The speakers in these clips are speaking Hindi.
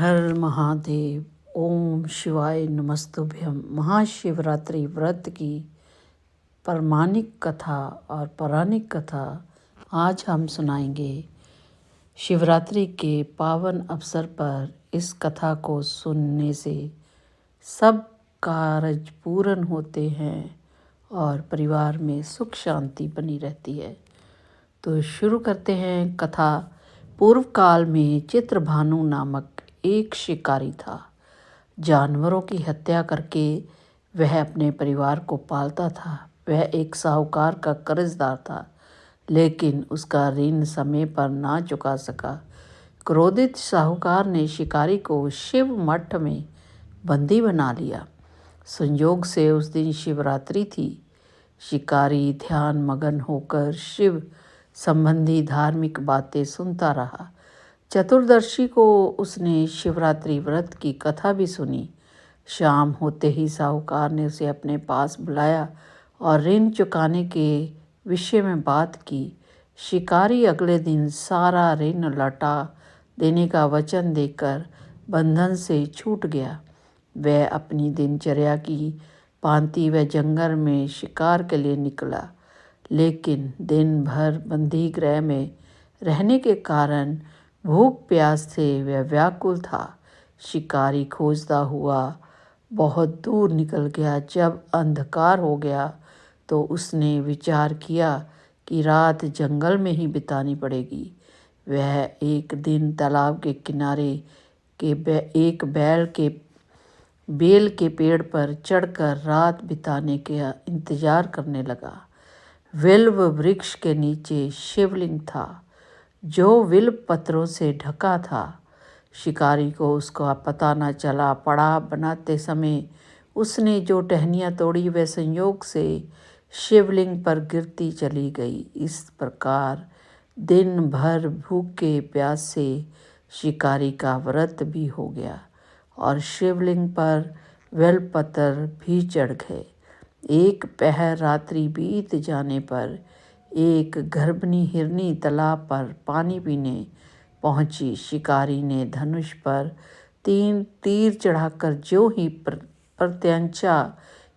हर महादेव। ओम शिवाय नमस्तुभ्यम। महाशिवरात्रि व्रत की प्रमाणिक कथा और पौराणिक कथा आज हम सुनाएंगे। शिवरात्रि के पावन अवसर पर इस कथा को सुनने से सब कार्य पूर्ण होते हैं और परिवार में सुख शांति बनी रहती है। तो शुरू करते हैं कथा। पूर्व काल में चित्रभानु नामक एक शिकारी था। जानवरों की हत्या करके वह अपने परिवार को पालता था। वह एक साहूकार का कर्जदार था, लेकिन उसका ऋण समय पर ना चुका सका। क्रोधित साहूकार ने शिकारी को शिव मठ में बंदी बना लिया। संयोग से उस दिन शिवरात्रि थी। शिकारी ध्यान मगन होकर शिव संबंधी धार्मिक बातें सुनता रहा। चतुर्दशी को उसने शिवरात्रि व्रत की कथा भी सुनी। शाम होते ही साहूकार ने उसे अपने पास बुलाया और ऋण चुकाने के विषय में बात की। शिकारी अगले दिन सारा ऋण लौटा देने का वचन देकर बंधन से छूट गया। वह अपनी दिनचर्या की भांति वह जंगल में शिकार के लिए निकला, लेकिन दिन भर बंदी गृह में रहने के कारण भूख प्यास से वह व्याकुल था। शिकारी खोजता हुआ बहुत दूर निकल गया। जब अंधकार हो गया तो उसने विचार किया कि रात जंगल में ही बितानी पड़ेगी। वह एक दिन तालाब के किनारे एक बेल के पेड़ पर चढ़कर रात बिताने का इंतजार करने लगा। विल्व वृक्ष के नीचे शिवलिंग था, जो विल्व पत्रों से ढका था। शिकारी को उसका पता न चला। पड़ाव बनाते समय उसने जो टहनियाँ तोड़ी वह संयोग से शिवलिंग पर गिरती चली गई। इस प्रकार दिन भर भूखे प्यास से शिकारी का व्रत भी हो गया और शिवलिंग पर बेलपत्र भी चढ़ गए। एक पहर रात्रि बीत जाने पर एक गर्भिणी हिरनी तालाब पर पानी पीने पहुंची। शिकारी ने धनुष पर 3 तीर चढ़ाकर जो ही प्रत्यंचा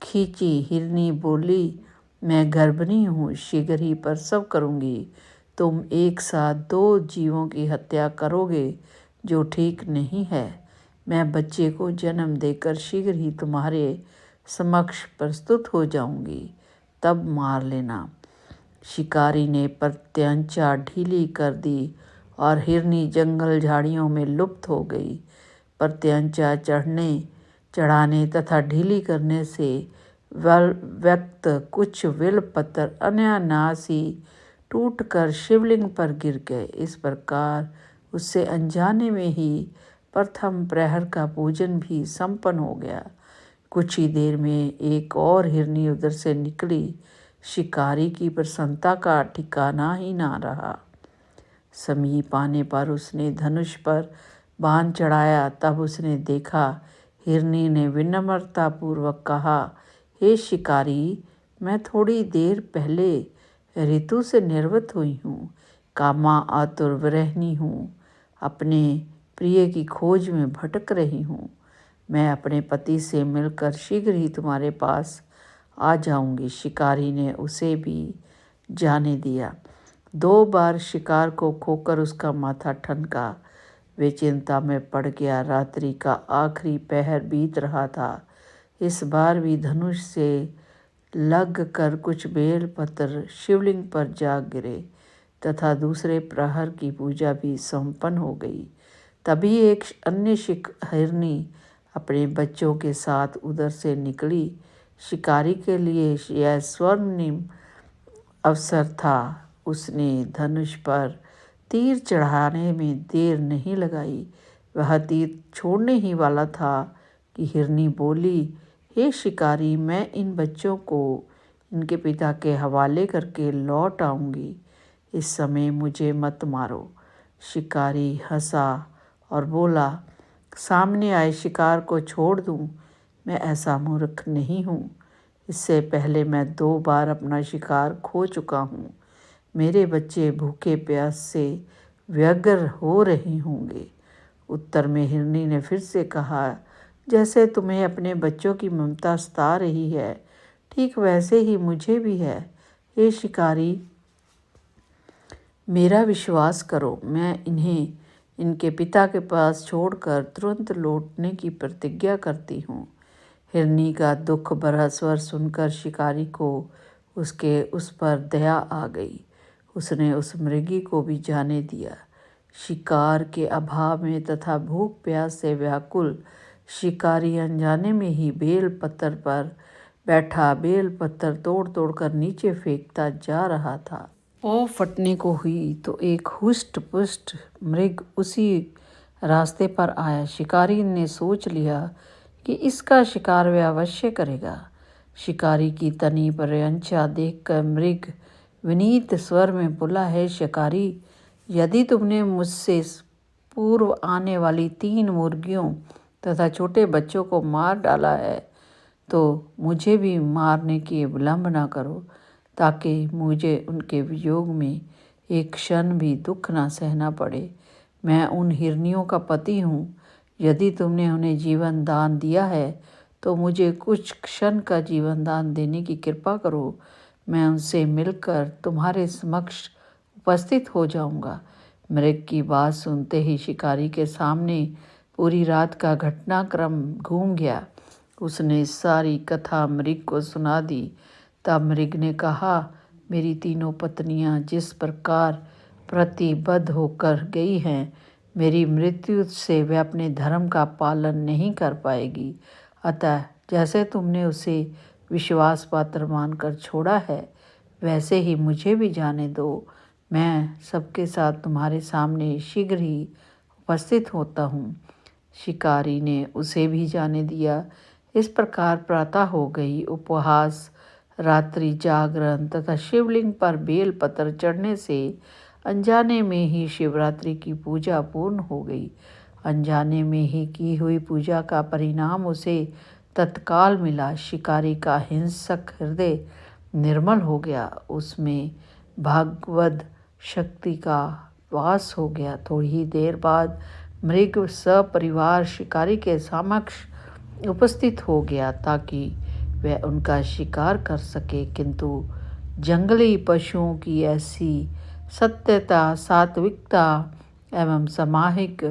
खींची। हिरनी बोली, मैं गर्भिणी हूँ, शीघ्र ही प्रसव करूँगी। तुम एक साथ 2 जीवों की हत्या करोगे, जो ठीक नहीं है। मैं बच्चे को जन्म देकर शीघ्र ही तुम्हारे समक्ष प्रस्तुत हो जाऊँगी, तब मार लेना। शिकारी ने प्रत्यंचा ढीली कर दी और हिरनी जंगल झाड़ियों में लुप्त हो गई। प्रत्यंचा चढ़ाने तथा ढीली करने से व्यक्त कुछ बेलपत्र अनायास ही टूटकर शिवलिंग पर गिर गए। इस प्रकार उससे अनजाने में ही प्रथम प्रहर का पूजन भी संपन्न हो गया। कुछ ही देर में एक और हिरनी उधर से निकली। शिकारी की प्रसन्नता का ठिकाना ही ना रहा। समीप आने पर उसने धनुष पर बाण चढ़ाया। तब उसने देखा, हिरनी ने विनम्रतापूर्वक कहा, हे शिकारी, मैं थोड़ी देर पहले ऋतु से निर्वत हुई हूँ। कामा आतुर विरहिणी हूँ। अपने प्रिय की खोज में भटक रही हूँ। मैं अपने पति से मिलकर शीघ्र ही तुम्हारे पास आ जाऊंगी। शिकारी ने उसे भी जाने दिया। 2 बार शिकार को खोकर उसका माथा ठनका। वे चिंता में पड़ गया। रात्रि का आखिरी पहर बीत रहा था। इस बार भी धनुष से लग कर कुछ बेल पत्र शिवलिंग पर जा गिरे तथा दूसरे प्रहर की पूजा भी संपन्न हो गई। तभी एक अन्य हिरनी अपने बच्चों के साथ उधर से निकली। शिकारी के लिए यह स्वर्णिम अवसर था। उसने धनुष पर तीर चढ़ाने में देर नहीं लगाई। वह तीर छोड़ने ही वाला था कि हिरनी बोली, हे शिकारी, मैं इन बच्चों को इनके पिता के हवाले करके लौट आऊँगी। इस समय मुझे मत मारो। शिकारी हंसा और बोला, सामने आए शिकार को छोड़ दूँ? मैं ऐसा मूर्ख नहीं हूँ। इससे पहले मैं 2 बार अपना शिकार खो चुका हूँ। मेरे बच्चे भूखे प्यास से व्यग्र हो रहे होंगे। उत्तर में हिरनी ने फिर से कहा, जैसे तुम्हें अपने बच्चों की ममता सता रही है, ठीक वैसे ही मुझे भी है। हे शिकारी, मेरा विश्वास करो, मैं इन्हें इनके पिता के पास छोड़कर तुरंत लौटने की प्रतिज्ञा करती हूँ। हिरनी का दुख भरा स्वर सुनकर शिकारी को उस पर दया आ गई। उसने उस मृगी को भी जाने दिया। शिकार के अभाव में तथा भूख प्यास से व्याकुल शिकारी अनजाने में ही बेल पत्थर पर बैठा बेल पत्थर तोड़ तोड़ कर नीचे फेंकता जा रहा था। पौ फटने को हुई तो एक हुष्ट पुष्ट मृग उसी रास्ते पर आया। शिकारी ने सोच लिया कि इसका शिकार वह अवश्य करेगा। शिकारी की तनी पर अंचा देखकर मृग विनीत स्वर में बोला, है शिकारी, यदि तुमने मुझसे पूर्व आने वाली 3 मुर्गियों तथा छोटे बच्चों को मार डाला है तो मुझे भी मारने की विलंब न करो, ताकि मुझे उनके वियोग में एक क्षण भी दुख ना सहना पड़े। मैं उन हिरनियों का पति हूँ। यदि तुमने उन्हें जीवन दान दिया है तो मुझे कुछ क्षण का जीवन दान देने की कृपा करो। मैं उनसे मिलकर तुम्हारे समक्ष उपस्थित हो जाऊंगा। मृग की बात सुनते ही शिकारी के सामने पूरी रात का घटनाक्रम घूम गया। उसने सारी कथा मृग को सुना दी। तब मृग ने कहा, मेरी 3 पत्नियां जिस प्रकार प्रतिबद्ध होकर गई हैं, मेरी मृत्यु से वे अपने धर्म का पालन नहीं कर पाएगी। अतः जैसे तुमने उसे विश्वास पात्र मानकर छोड़ा है, वैसे ही मुझे भी जाने दो। मैं सबके साथ तुम्हारे सामने शीघ्र ही उपस्थित होता हूँ। शिकारी ने उसे भी जाने दिया। इस प्रकार प्रातः हो गई। उपवास, रात्रि जागरण तथा शिवलिंग पर बेल पत्र चढ़ने से अनजाने में ही शिवरात्रि की पूजा पूर्ण हो गई। अनजाने में ही की हुई पूजा का परिणाम उसे तत्काल मिला। शिकारी का हिंसक हृदय निर्मल हो गया। उसमें भगवद शक्ति का वास हो गया। थोड़ी ही देर बाद मृग सपरिवार शिकारी के समक्ष उपस्थित हो गया ताकि वह उनका शिकार कर सके, किंतु जंगली पशुओं की ऐसी सत्यता, सात्विकता एवं सामाहिक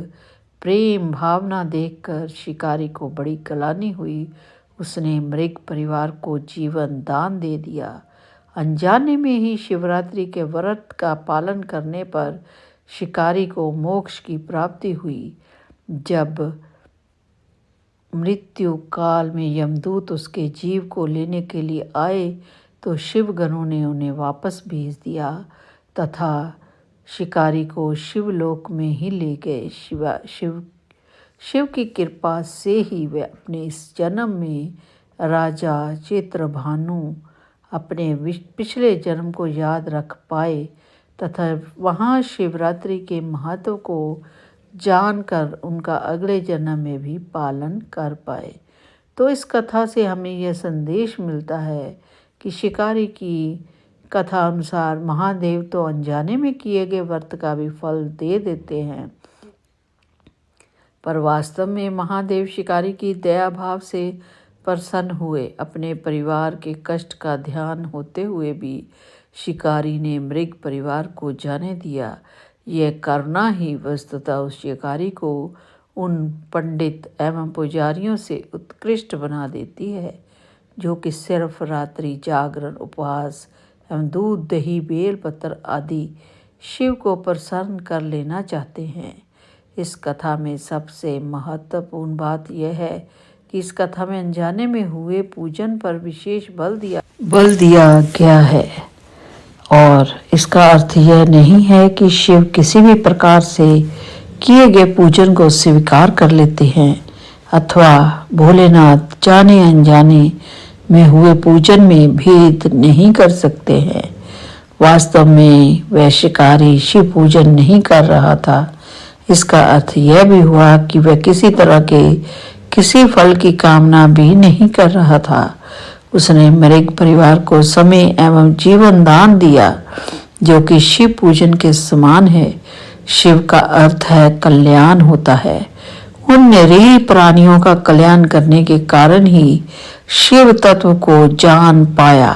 प्रेम भावना देखकर शिकारी को बड़ी ग्लानि हुई। उसने मृग परिवार को जीवन दान दे दिया। अनजाने में ही शिवरात्रि के व्रत का पालन करने पर शिकारी को मोक्ष की प्राप्ति हुई। जब मृत्यु काल में यमदूत उसके जीव को लेने के लिए आए तो शिवगणों ने उन्हें वापस भेज दिया तथा शिकारी को शिवलोक में ही ले गए। शिव की कृपा से ही वे अपने इस जन्म में राजा चित्रभानु अपने पिछले जन्म को याद रख पाए तथा वहाँ शिवरात्रि के महत्व को जानकर उनका अगले जन्म में भी पालन कर पाए। तो इस कथा से हमें यह संदेश मिलता है कि शिकारी की कथा अनुसार महादेव तो अनजाने में किए गए व्रत का भी फल दे देते हैं, पर वास्तव में महादेव शिकारी की दया भाव से प्रसन्न हुए। अपने परिवार के कष्ट का ध्यान होते हुए भी शिकारी ने मृग परिवार को जाने दिया। यह करना ही वस्तुतः उस शिकारी को उन पंडित एवं पुजारियों से उत्कृष्ट बना देती है जो कि सिर्फ रात्रि जागरण, उपवास एवं दूध, दही, बेल पत्र आदि शिव को प्रसन्न कर लेना चाहते हैं। इस कथा में सबसे महत्वपूर्ण बात यह है कि इस कथा में अनजाने में हुए पूजन पर विशेष बल दिया गया है और इसका अर्थ यह नहीं है कि शिव किसी भी प्रकार से किए गए पूजन को स्वीकार कर लेते हैं अथवा भोलेनाथ जाने अनजाने में हुए पूजन में भेद नहीं कर सकते हैं। वास्तव में वह शिकारी शिव पूजन नहीं कर रहा था। इसका अर्थ यह भी हुआ कि वह किसी तरह के किसी फल की कामना भी नहीं कर रहा था। उसने मृग परिवार को समय एवं जीवन दान दिया जो कि शिव पूजन के समान है। शिव का अर्थ है कल्याण होता है। उन निरीह प्राणियों का कल्याण करने के कारण ही शिव तत्व को जान पाया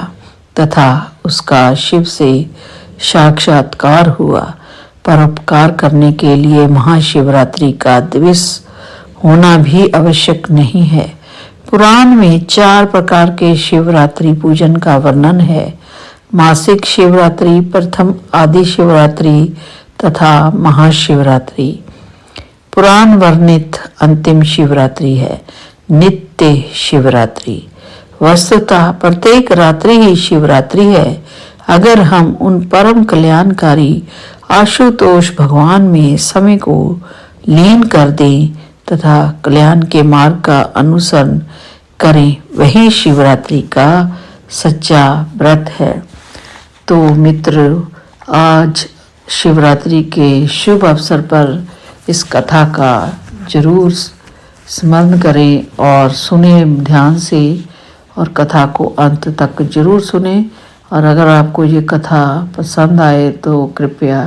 तथा उसका शिव से साक्षात्कार हुआ। परोपकार करने के लिए महाशिवरात्रि का दिवस होना भी आवश्यक नहीं है। पुराण में 4 प्रकार के शिवरात्रि पूजन का वर्णन है। मासिक शिवरात्रि, प्रथम आदि शिवरात्रि तथा महाशिवरात्रि। पुराण वर्णित अंतिम शिवरात्रि है नित्य शिवरात्रि। वस्तुतः प्रत्येक रात्रि ही शिवरात्रि है। अगर हम उन परम कल्याणकारी आशुतोष भगवान में समय को लीन कर दें तथा कल्याण के मार्ग का अनुसरण करें, वही शिवरात्रि का सच्चा व्रत है। तो मित्र, आज शिवरात्रि के शुभ अवसर पर इस कथा का जरूर स्मरण करें और सुने ध्यान से, और कथा को अंत तक जरूर सुने। और अगर आपको ये कथा पसंद आए तो कृपया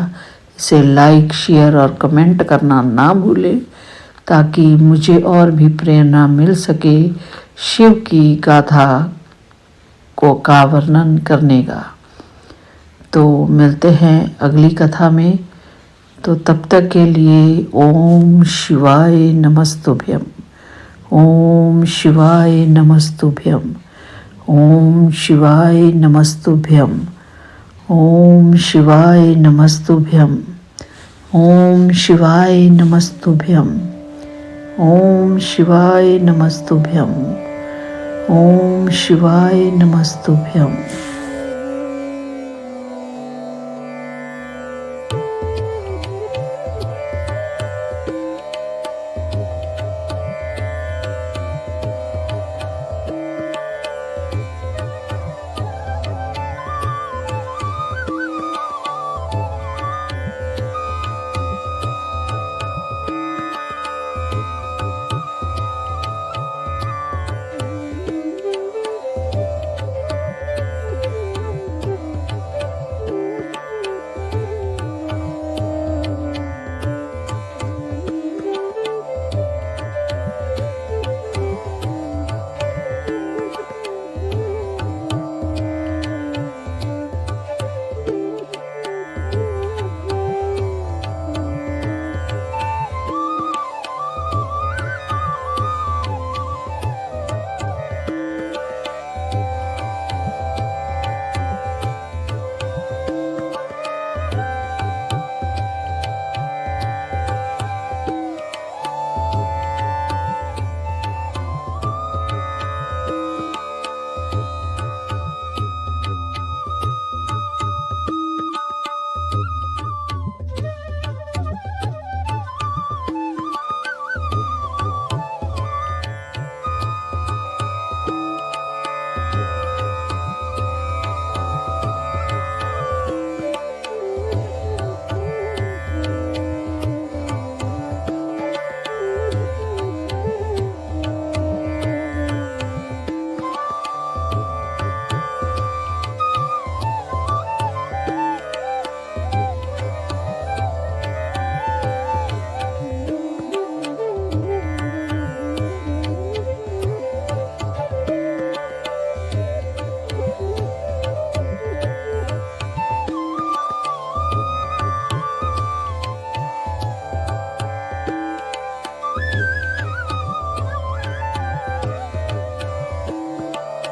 इसे लाइक, शेयर और कमेंट करना ना भूलें, ताकि मुझे और भी प्रेरणा मिल सके शिव की गाथा का वर्णन करने का। तो मिलते हैं अगली कथा में। तो तब तक के लिए ओम शिवाय नमस्तुभ्यम, ओम शिवाय नमस्तुभ्यम, ओम शिवाय नमस्तुभ्यम, ओम शिवाय नमस्तुभ्यम, ओम शिवाय नमस्तुभ्यम, ओम शिवाय नमस्तुभ्यम, ओम शिवाय नमस्तुभ्यम।